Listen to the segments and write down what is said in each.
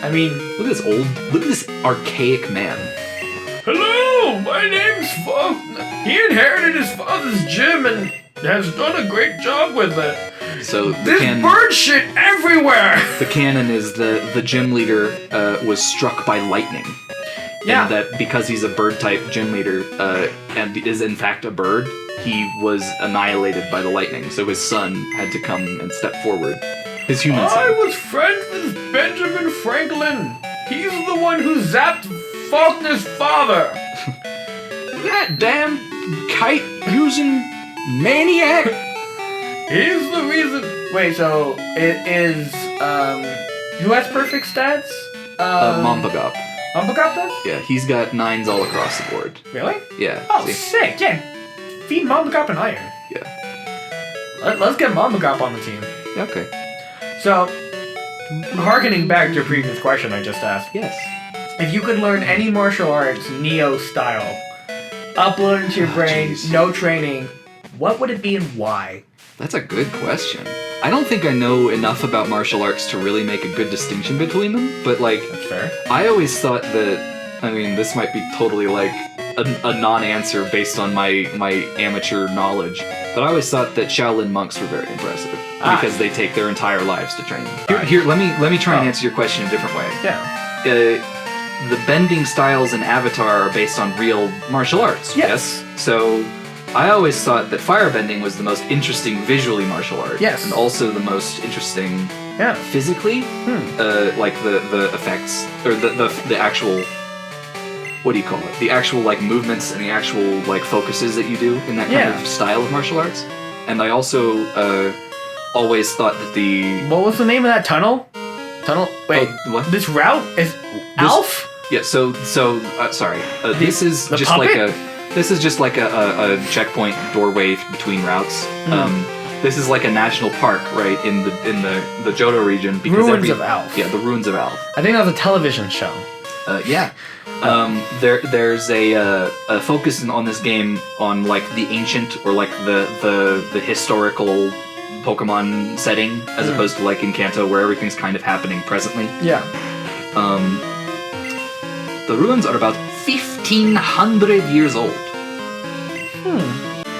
I mean... Look at this archaic man. Hello, my name's He inherited his father's gym and has done a great job with it. So There's bird shit everywhere! The canon is the gym leader was struck by lightning. Yeah. And that because he's a bird-type gym leader and is in fact a bird, he was annihilated by the lightning. So his son had to come and step forward. His human son. I was friends with Benjamin Franklin. He's the one who zapped Faulkner's father. That damn kite-using maniac! He's the reason... Wait, so it is... who has perfect stats? Mompagop. Mompagop does? Yeah, he's got 9s all across the board. Really? Yeah. Oh, see? sick! Yeah, feed Mompagop an iron. Yeah. Let's get Mompagop on the team. Yeah, okay. So, harkening back to your previous question I just asked. Yes. If you could learn any martial arts, Neo style, upload into your brain, geez. no training, what would it be and why? That's a good question. I don't think I know enough about martial arts to really make a good distinction between them, but like... That's fair. I always thought that... I mean, this might be totally like a non-answer based on my amateur knowledge, but I always thought that Shaolin monks were very impressive because they take their entire lives to train. Here, let me try and answer your question in a different way. Yeah. The bending styles in Avatar are based on real martial arts. Yes. So I always thought that firebending was the most interesting visually martial art. Yes. And also the most interesting physically. Like the effects or the actual, what do you call it? The actual like movements and the actual like focuses that you do in that kind of style of martial arts. And I also always thought that the... What was the name of that tunnel? Wait, what? This route is Alf? Yeah. So sorry. This is the just puppet? like a checkpoint doorway between routes. This is like a national park, right, in the Johto region. Because Ruins of Alf. Yeah, the Ruins of Alf. I think that was a television show. Yeah. There's a focus on this game on like the ancient or like the historical Pokemon setting as opposed to like in Kanto where everything's kind of happening presently. Yeah. The ruins are about 1,500 years old.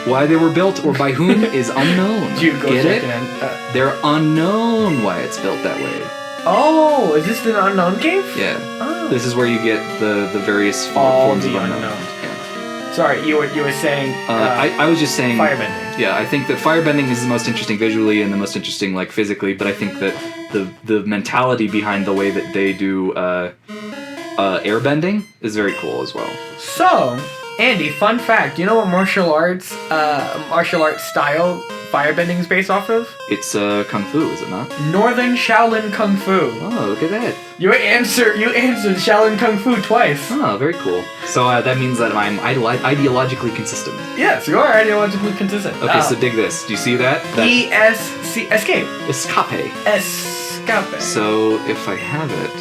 Why they were built or by whom is unknown. Dude, go get check it? They're unknown why it's built that way. Oh, is this the unknown cave? Yeah. Oh. This is where you get the various forms of unknown. Yeah. Sorry, you were saying... I was just saying... Firebending. Yeah, I think that firebending is the most interesting visually and the most interesting like physically, but I think that the mentality behind the way that they do airbending is very cool as well. So, Andy, fun fact, you know what martial arts style firebending is based off of? It's Kung Fu, is it not? Northern Shaolin Kung Fu. Oh, look at that. You answered Shaolin Kung Fu twice. Oh, very cool. So that means that I'm ideologically consistent. Yes, you are ideologically consistent. Okay, so dig this. Do you see that? ESC, escape. Escape. Escape. So if I have it...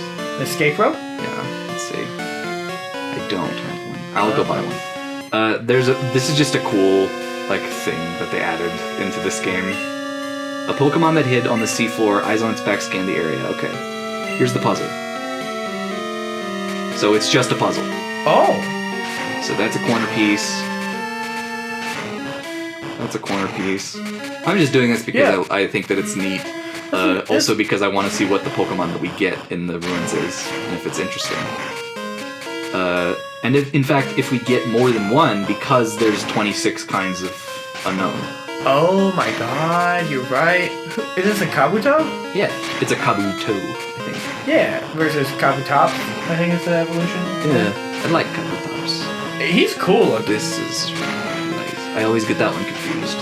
Escape rope? Yeah, let's see. I don't have one. I'll go buy one. This is just a cool like thing that they added into this game. A Pokemon that hid on the seafloor, eyes on its back, scan the area. Okay. Here's the puzzle. So it's just a puzzle. Oh. So that's a corner piece. That's a corner piece. I'm just doing this because I think that it's neat. Also because I want to see what the Pokemon that we get in the ruins is, and if it's interesting. And in fact, if we get more than one, because there's 26 kinds of unknown. Oh my god, you're right. Is this a Kabuto? Yeah, it's a Kabuto, I think. Yeah, versus Kabutops, I think it's the evolution. Yeah, I like Kabutops. He's cool looking. This is nice. I always get that one confused.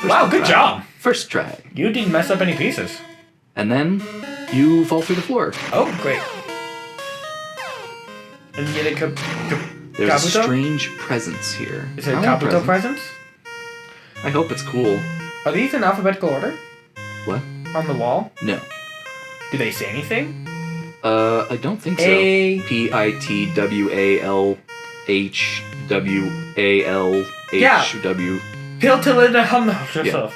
Wow, good job. First try. You didn't mess up any pieces. And then you fall through the floor. Oh, great. And you get a There's Kabuto? a strange presence here. Is it a Kabuto presence? I hope it's cool. Are these in alphabetical order? What? On the wall? No. Do they say anything? I don't think so. Yeah. PITWALHWALHW. Piltilida yourself.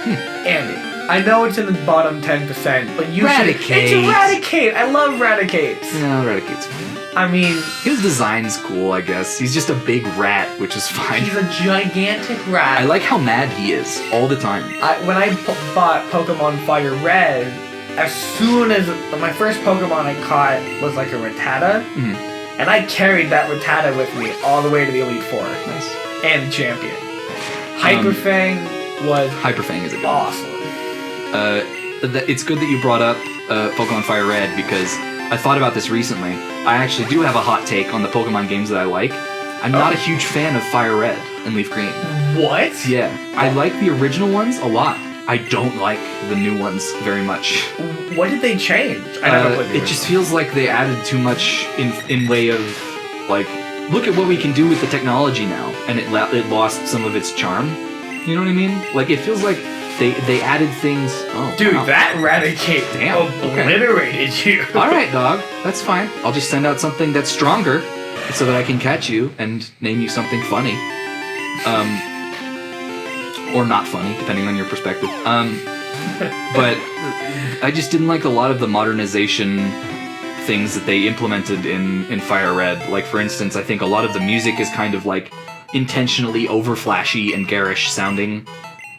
Andy. I know it's in the bottom 10%, but you should... It's Eradicate! I love Eradicate! No, Eradicate's fine. I mean... His design's cool, I guess. He's just a big rat, which is fine. He's a gigantic rat. I like how mad he is, all the time. When I bought Pokemon Fire Red, as soon as... My first Pokemon I caught was like a Rattata, and I carried that Rattata with me all the way to the Elite Four. Nice. And Champion. Hyperfang was... Hyperfang is a good awesome. It's good that you brought up Pokemon Fire Red, because I thought about this recently. I actually do have a hot take on the Pokemon games that I like. I'm not a huge fan of Fire Red and Leaf Green. What? Yeah. I like the original ones a lot. I don't like the new ones very much. What did they change? I never played the It just feels like they added too much in way of, like, look at what we can do with the technology now, and it lost some of its charm. You know what I mean? Like, it feels like they added things... Oh, dude, wow. that Eradicate obliterated you. Alright, dog. That's fine. I'll just send out something that's stronger so that I can catch you and name you something funny. Or not funny, depending on your perspective. But I just didn't like a lot of the modernization things that they implemented in Fire Red. Like, for instance, I think a lot of the music is kind of, like, intentionally over-flashy and garish sounding.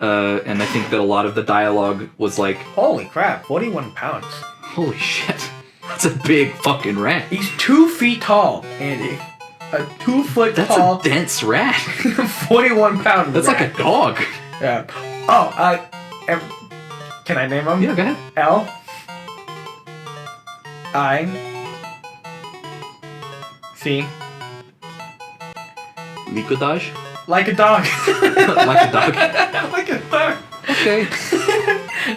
And I think that a lot of the dialogue was like... Holy crap, 41 pounds. Holy shit. That's a big fucking rat. He's 2 feet tall, Andy. A 2-foot tall... That's a dense rat. 41 pound That's rat. like a dog. Yeah. Oh, can I name him? Yeah, go ahead. L. I. C. Liquidage? Like a dog. Like a dog. Like a dog. Okay.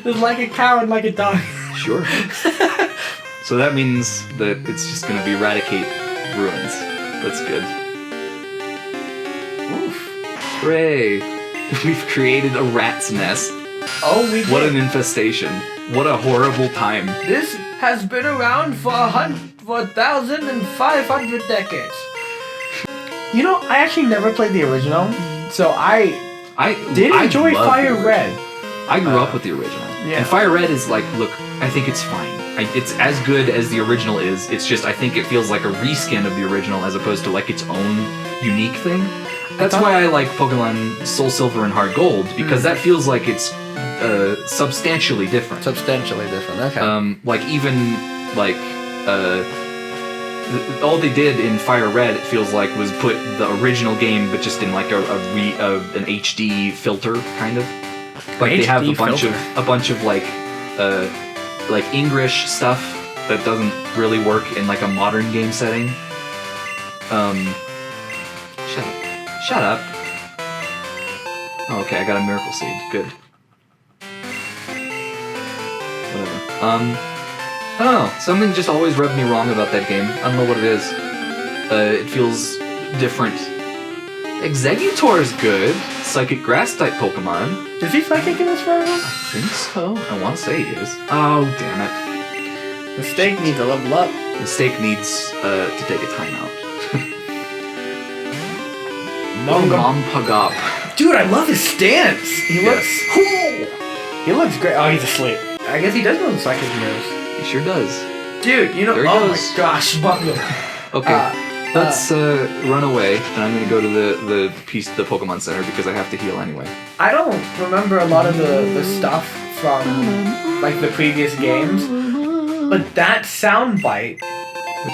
There's like a cow and like a dog. Sure. So that means that it's just gonna be Eradicate Ruins. That's good. Oof. Hooray. We've created a rat's nest. Oh, we did. What an infestation. What a horrible time. This has been around for 1,500 decades. You know, I actually never played the original, so I did enjoy Fire Red. I grew up with the original. Yeah. And Fire Red is like, look, I think it's fine. It's as good as the original is. It's just, I think it feels like a reskin of the original as opposed to like its own unique thing. That's why I like Pokemon Soul Silver and Heart Gold, because that feels like it's substantially different. Substantially different, okay. Like, even, like, all they did in Fire Red, it feels like, was put the original game, but just in like an HD filter, kind of. Like, they have a bunch of like English stuff that doesn't really work in like a modern game setting. Shut up. Oh, okay, I got a Miracle Seed. Good. Whatever. I don't know. Something just always rubbed me wrong about that game. I don't know what it is. It feels different. Exeggutor's good. Psychic Grass-type Pokemon. Is he psychic in this version? I think so. I want to say he is. Oh, damn it. The Stake needs a level up. The Stake needs to take a timeout. Mompagop. Dude, I love his stance. He looks cool. He looks great. Oh, he's asleep. I guess he does know the psychic moves. He sure does. Dude, you know. Oh my gosh, Bungo. Okay, let's run away, and I'm gonna go to the Pokemon Center because I have to heal anyway. I don't remember a lot of the stuff from like the previous games, but that sound bite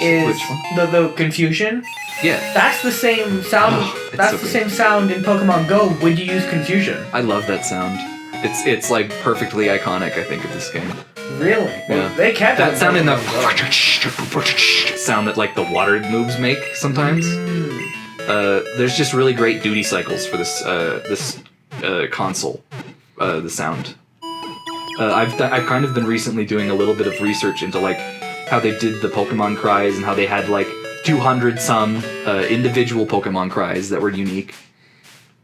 is which one? The confusion. Yeah. That's the same sound. That's so the same sound in Pokemon Go when you use confusion. I love that sound. It's like perfectly iconic, I think, of this game. Really? Yeah. They kept that sound in the sound that like the water moves make sometimes. There's just really great duty cycles for this console. The sound. I've kind of been recently doing a little bit of research into like how they did the Pokemon cries and how they had like 200 some individual Pokemon cries that were unique.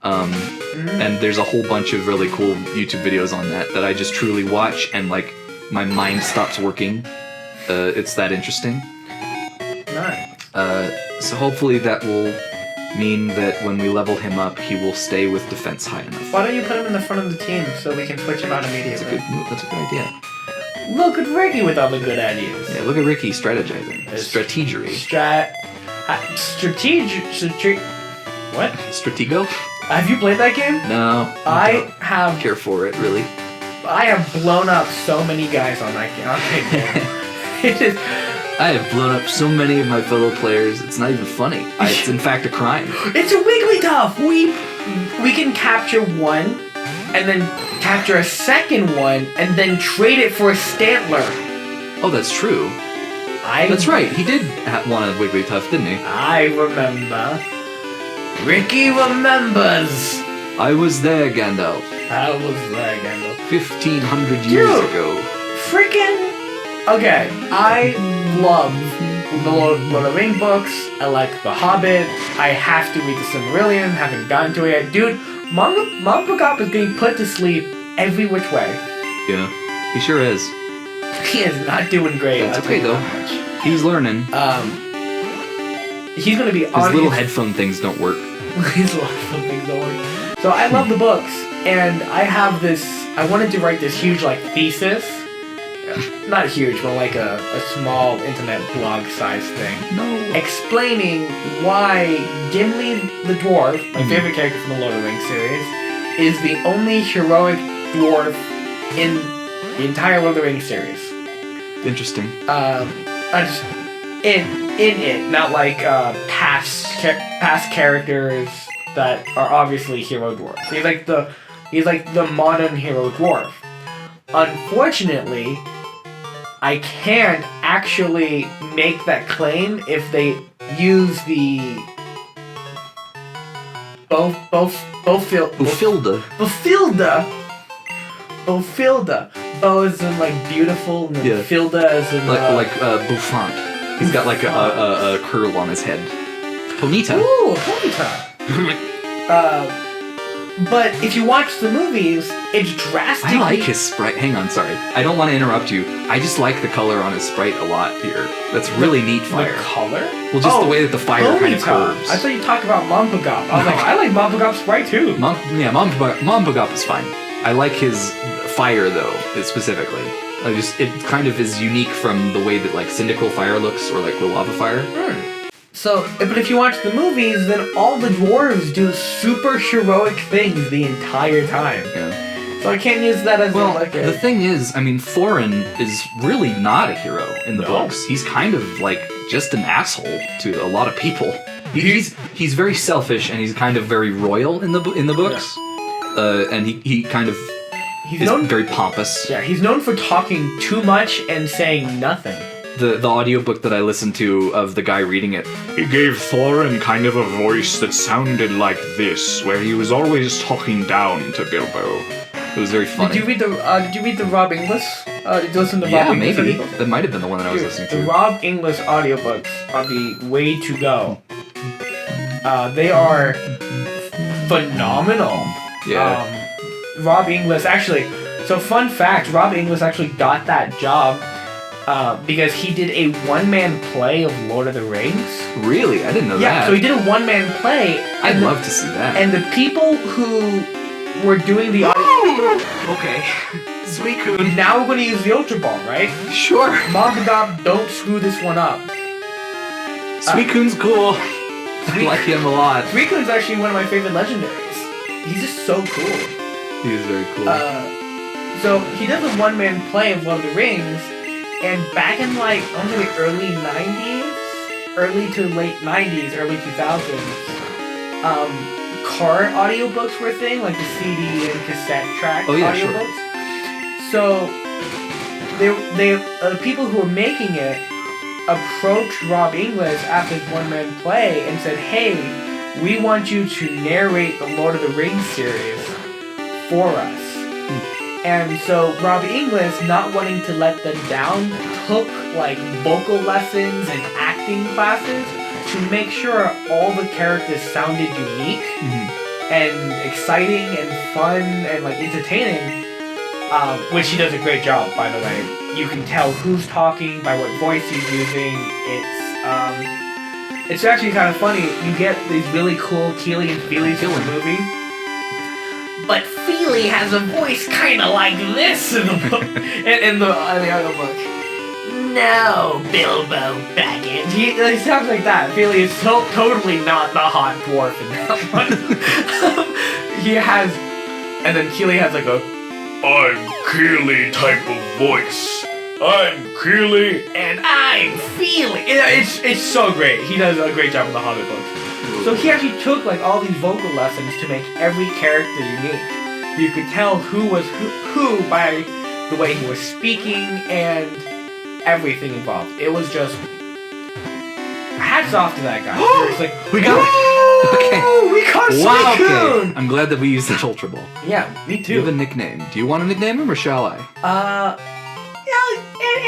And there's a whole bunch of really cool YouTube videos on that I just truly watch and like my mind stops working. It's that interesting. Nice. So hopefully that will mean that when we level him up, he will stay with defense high enough. Why don't you put him in the front of the team so we can switch him out immediately? That's a good move. That's a good idea. Look at Ricky with all the good ideas. Yeah, look at Ricky strategizing. Strategery. What? Stratego? Have you played that game? No. I don't have. care for it, really. I have blown up so many guys on that game. It is. I have blown up so many of my fellow players. It's not even funny. It's in fact a crime. It's a Wigglytuff. We can capture one, and then capture a second one, and then trade it for a Stantler. Oh, that's true. That's right. He did want a Wigglytuff, didn't he? I remember. Ricky remembers. I was there, Gandalf. I was there, Gandalf. 1,500 years ago. Freaking. Okay, I love the Lord of the Rings books. I like The Hobbit. I have to read the Silmarillion. Haven't gotten to it yet. Dude, Mongopogop is getting put to sleep every which way. Yeah, he sure is. He is not doing great. That's okay though. He's learning. He's gonna be on his little headphone things don't work. His little headphone things don't work. So I love the books, and I have this. I wanted to write this huge thesis. Not huge, but like a small internet blog size thing. No. Explaining why Gimli the dwarf, my favorite character from the Lord of the Rings series, is the only heroic dwarf in the entire Lord of the Rings series. Interesting. In it, not like past characters that are obviously hero dwarfs. He's like the modern hero dwarf. Unfortunately, I can't actually make that claim if they use the Bofilda. Bo as in beautiful, and then Filda as in bouffant. He's got a curl on his head. Ponita. Ooh, Ponita. But if you watch the movies, it's drastically... I like his sprite. Hang on, sorry. I don't want to interrupt you. I just like the color on his sprite a lot here. That's really neat fire. The color? Well, just the way that the fire kind of curves. I thought you talked about Mompogop. I was like, I like Mompogop's sprite too. Mompogop is fine. I like his fire though, specifically. It kind of is unique from the way that Cyndaquil fire looks, or the lava fire. So, but if you watch the movies, then all the dwarves do super heroic things the entire time. Yeah. So I can't use that as the thing is, Thorin is really not a hero in the books. He's kind of just an asshole to a lot of people. He's very selfish, and he's kind of very royal in the books. Yeah. And he kind of is very pompous. Yeah, he's known for talking too much and saying nothing. The audiobook that I listened to of the guy reading it, he gave Thorin kind of a voice that sounded like this, where he was always talking down to Bilbo. It was very funny. Did you read the Rob Inglis? Did you listen to Rob Inglis? Yeah, maybe. That might have been the one that I was listening to. The Rob Inglis audiobooks are the way to go. They are phenomenal. Yeah. Rob Inglis actually. So fun fact: Rob Inglis actually got that job. Because he did a one-man play of Lord of the Rings. Really? I didn't know that. Yeah, so he did a one-man play. I'd love to see that. And the people who were doing the audio... Okay. Suicune. Now we're going to use the Ultra Ball, right? Sure. Mompogop, don't screw this one up. Suicune's cool. I like him a lot. Suicune's actually one of my favorite legendaries. He's just so cool. He is very cool. So he does a one-man play of Lord of the Rings. And back in the early 90s, early to late 90s, early 2000s, car audiobooks were a thing, like the CD and cassette track audiobooks. Sure. So the people who were making it approached Rob Inglis after his one-man play and said, "Hey, we want you to narrate the Lord of the Rings series for us." And so Rob Inglis, not wanting to let them down, took vocal lessons and acting classes to make sure all the characters sounded unique and exciting and fun and entertaining. Which he does a great job, by the way. You can tell who's talking by what voice he's using. It's actually kind of funny. You get these really cool Keely and Feelies in the movie. But Feely has a voice kind of like this in the book. in the other book. No, Bilbo Baggins. He sounds like that. Feely is so totally not the hot dwarf in that one. He has, and then Keely has like a, I'm Keely type of voice. I'm Keely. and I'm Feely. It's so great. He does a great job in the Hobbit books. So he actually took like all these vocal lessons to make every character unique. You could tell who was who by the way he was speaking and everything involved. It was just hats off to that guy. Seriously. We got it. Okay. We caught Wow. Suicune! Okay. I'm glad that we used the Ultra Ball. Yeah, me Do you have a too. nickname? Do you want to nickname him or shall I? Yeah,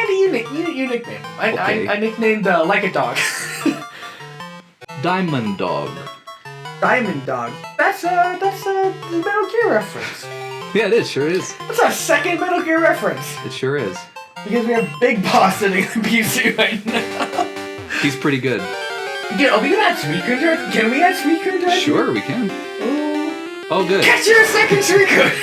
Andy, you nickname. Okay. I nicknamed Like a Dog. Diamond Dog. Diamond Dog. That's a Metal Gear reference. Yeah, it is. Sure is. That's our second Metal Gear reference. It sure is. Because we have Big Boss sitting in the PC right now. He's pretty good. Yeah, are we gonna add Suicune to it? Can we add Suicune to it? Sure, we can. Ooh. Oh, good. Catch your second Suicune!